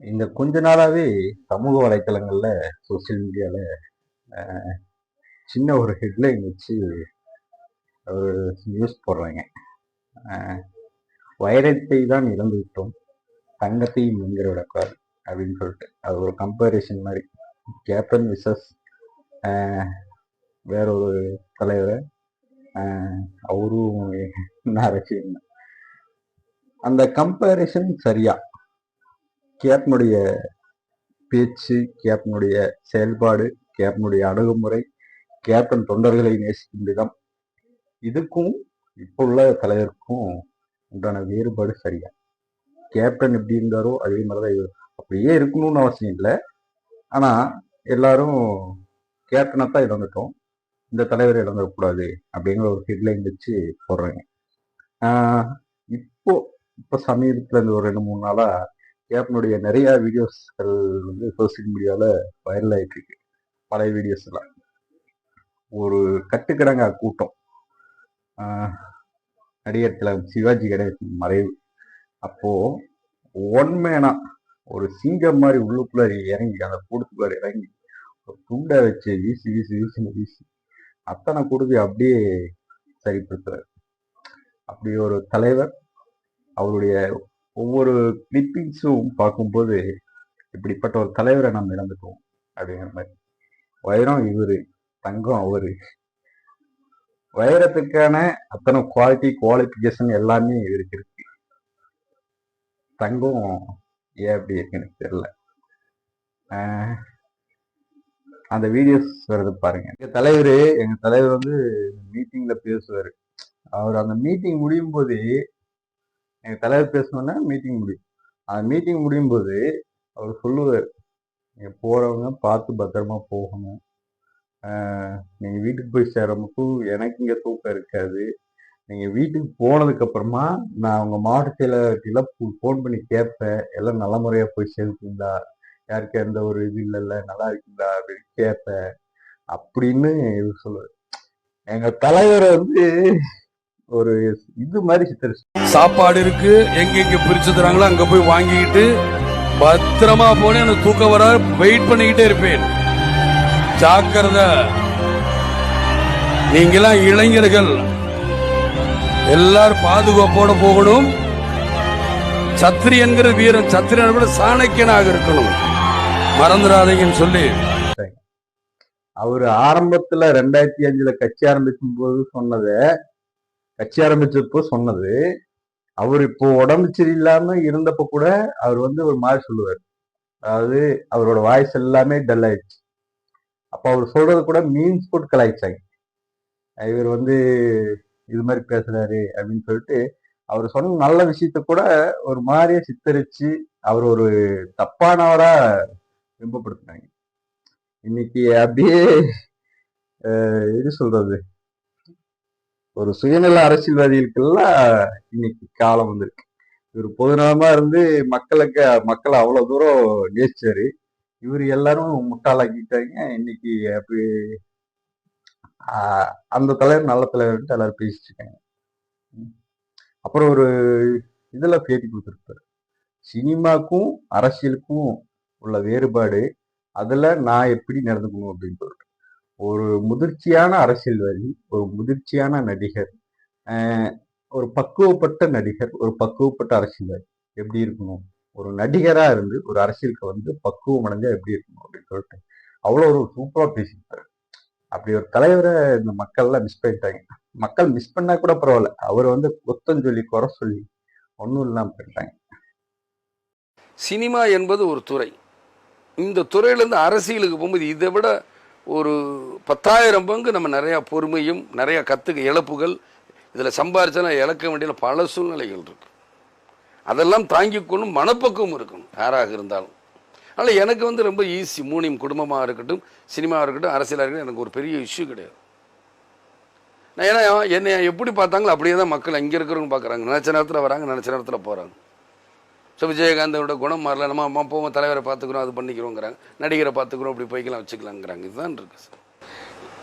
இந்த கொஞ்ச நாளாவே சமூக வலைத்தளங்கள்ல, சோசியல் மீடியால சின்ன ஒரு ஹெட்லைன் வச்சு ஒரு நியூஸ் போடுறாங்க. வைரத்தை தான் இழந்து விட்டோம், தங்கத்தையும் வென்று விடக்கூடாது அப்படின்னு சொல்லிட்டு. அது ஒரு கம்பேரிசன் மாதிரி. கேப்டன் விசஸ் வேற ஒரு தலைவர், அவரும் அரசியல். அந்த கம்பேரிசன் சரியா? கேப்டனுடைய பேச்சு, கேப்டனுடைய செயல்பாடு, கேப்டனுடைய அணுகுமுறை, கேப்டன் தொண்டர்களை நேசிக்கும் விதம், இதுக்கும் இப்போ உள்ள தலைவருக்கும் உண்டான வேறுபாடு சரியா? கேப்டன் எப்படி இருந்தாரோ அதே மாதிரிதான் அப்படியே இருக்கணும்னு அவசியம் இல்லை. ஆனா எல்லாரும் கேப்டனை தான் இழந்துட்டோம், இந்த தலைவரை இழந்துடக்கூடாது அப்படிங்கிற ஒரு ஹெட்லைன் வச்சு போடுறாங்க. இப்போ சமீபத்துல இருந்து ஒரு 2-3 நாளா கேப்டனுடைய நிறைய வீடியோஸ்கள் வந்து சோசியல் மீடியால வைரல் ஆயிட்டு இருக்கு. பழைய வீடியோஸ் எல்லாம் ஒரு கட்டுக்கிடங்க கூட்டம். நடிகர் திலகம் சிவாஜி கணேசன் மறைவு அப்போ ஒன்மேனா ஒரு சிங்கம் மாதிரி உள்ளுக்குள்ள இறங்கி, அந்த கூடத்துக்குள்ள இறங்கி துண்டை வச்சு வீசி வீசி வீசி வீசி அத்தனை கொடுத்து அப்படியே சரிப்படுத்துறாரு. அப்படி ஒரு தலைவர், அவருடைய ஒவ்வொரு கிளிப்பிங்ஸும் பார்க்கும்போது இப்படிப்பட்ட ஒரு தலைவரை நம்ம இழந்துட்டோம் அப்படிங்கிற மாதிரி. வைரம் இவரு, தங்கம் அவரு. வைரத்துக்கான அத்தனை குவாலிஃபிகேஷன் எல்லாமே இவருக்கு இருக்கு. தங்கம் ஏன் அப்படி இருக்குன்னு தெரியல. அந்த வீடியோஸ் வருது பாருங்க. எங்க தலைவர் வந்து மீட்டிங்ல பேசுவாரு. அவர் அந்த மீட்டிங் முடியும் போது, எங்க தலைவர் பேசணும்னா மீட்டிங் முடியும். அந்த மீட்டிங் முடியும் போது அவர் சொல்லுவார், நீங்க போறவங்க பார்த்து பத்திரமா போகணும், நீங்க வீட்டுக்கு போய் சேர மட்டும் எனக்கு இங்க தூக்கம் இருக்காது, நீங்க வீட்டுக்கு போனதுக்கு அப்புறமா நான் உங்க மாவட்ட செயலர்கிட்ட போன் பண்ணி கேட்பேன், எல்லாம் நல்ல முறையா போய் சேர்ந்துங்களா, யாருக்கு எந்த ஒரு இது இல்லைல்ல, நல்லா இருக்குங்களா அப்படின்னு கேட்பேன் அப்படின்னு இவர் சொல்லுவார். எங்க தலைவரை வந்து ஒரு இது மாதிரி சித்தரிச்சு, சாப்பாடு இருக்கு, எங்க பிரிச்சு தராங்களோ அங்க போய் வாங்கிக்கிட்டு பத்திரமா போன எனக்கு தூக்கம் வர வெயிட் பண்ணிக்கிட்டே இருப்பேன். ஜாக்கிரதை, நீங்கெல்லாம் இளைஞர்கள் எல்லாரும் பாதுகாப்போட போகணும். சத்திரியன்கிற வீரன் சத்திரியன் விட சாணக்கியனாக இருக்கணும், மறந்துடாதீங்கன்னு சொல்லி அவரு ஆரம்பத்துல 2005 கட்சி ஆரம்பிக்கும் போது சொன்னது அவர் இப்போ உடம்பு சரியில்லாம இருந்தப்ப கூட அவர் வந்து ஒரு மாதிரி சொல்லுவார். அதாவது அவரோட வாய்ஸ் எல்லாமே டல் ஆயிடுச்சு. அப்ப அவர் சொல்றது கூட மீன்ஸ் போட்டு கலாய்ச்சாங்க. இவர் வந்து இது மாதிரி பேசுறாரு அப்படின்னு சொல்லிட்டு அவர் சொன்ன நல்ல விஷயத்த கூட ஒரு மாதிரியே சித்தரிச்சு அவர் ஒரு தப்பானவரா பிம்பப்படுத்தினாங்க. இன்னைக்கு அப்படியே எது சொல்றது, ஒரு சுயநல அரசியல்வாதிகளுக்கெல்லாம் இன்னைக்கு காலம் வந்திருக்கு. இவர் பொதுநலமா இருந்து மக்களை அவ்வளவு தூரம் நேசிச்சாரு. இவர் எல்லாரும் முட்டாளாக்கிட்டாங்க. இன்னைக்கு அப்படி அந்த தலைவர் நல்ல தலைவர்ன்ட்டு எல்லாரும் பேசிட்டு இருக்காங்க. அப்புறம் ஒரு இதுல பேட்டி கொடுத்துருப்பாரு, சினிமாக்கும் அரசியலுக்கும் உள்ள வேறுபாடு, அதுல நான் எப்படி நடந்துக்கணும் அப்படின்னு சொல்லிட்டு. ஒரு முதிர்ச்சியான அரசியல்வாதி, ஒரு முதிர்ச்சியான நடிகர், ஒரு பக்குவப்பட்ட நடிகர், ஒரு பக்குவப்பட்ட அரசியல்வாதி எப்படி இருக்கணும், ஒரு நடிகரா இருந்து ஒரு அரசியலுக்கு வந்து பக்குவம் அடைஞ்சா எப்படி இருக்கணும் அப்படின்னு சொல்லிட்டு அவ்வளோ ஒரு சூப்பரா பேசியிருப்பாரு. அப்படி ஒரு தலைவரை இந்த மக்கள்லாம் மிஸ் பண்ணிட்டாங்க. மக்கள் மிஸ் பண்ணா கூட பரவாயில்ல, அவர் வந்து குத்தம் சொல்லி குறை சொல்லி ஒன்றும் இல்லாம பண்ணிட்டாங்க. சினிமா என்பது ஒரு துறை. இந்த துறையிலேருந்து அரசியலுக்கு போகும்போது இதை விட ஒரு 10,000 பங்கு நம்ம நிறையா பொறுமையும் நிறையா இழப்புகள் இதில் சம்பாரிச்சாலும் இழக்க வேண்டிய பல சூழ்நிலைகள் இருக்கு. அதெல்லாம் தாங்கிக்கொள்ளும் மனப்பக்குவம் இருக்கணும் யாராக இருந்தாலும். அதனால் எனக்கு வந்து ரொம்ப ஈஸி. மூணியும் குடும்பமாக இருக்கட்டும், சினிமாவாக இருக்கட்டும், அரசியலாக இருக்கட்டும், எனக்கு ஒரு பெரிய இஷ்யூ கிடையாது. நான் ஏன்னா என்னை எப்படி பார்த்தாங்களோ அப்படியே தான் மக்கள் அங்கே இருக்கிறவங்க பார்க்குறாங்க. நினச்ச நேரத்தில் வராங்க, நினச்ச நேரத்தில் போகிறாங்க. ஸோ விஜயகாந்தோட குணம் மாறல, நம்ம போவோம் தலைவரை பார்த்துக்கிறோம், அது பண்ணிக்கிறோங்கிறாங்க, நடிகரை பார்த்துக்கிறோம், அப்படி போய்க்கலாம் வச்சுக்கலாங்கிறாங்க. இதுதான் இருக்குது சார்.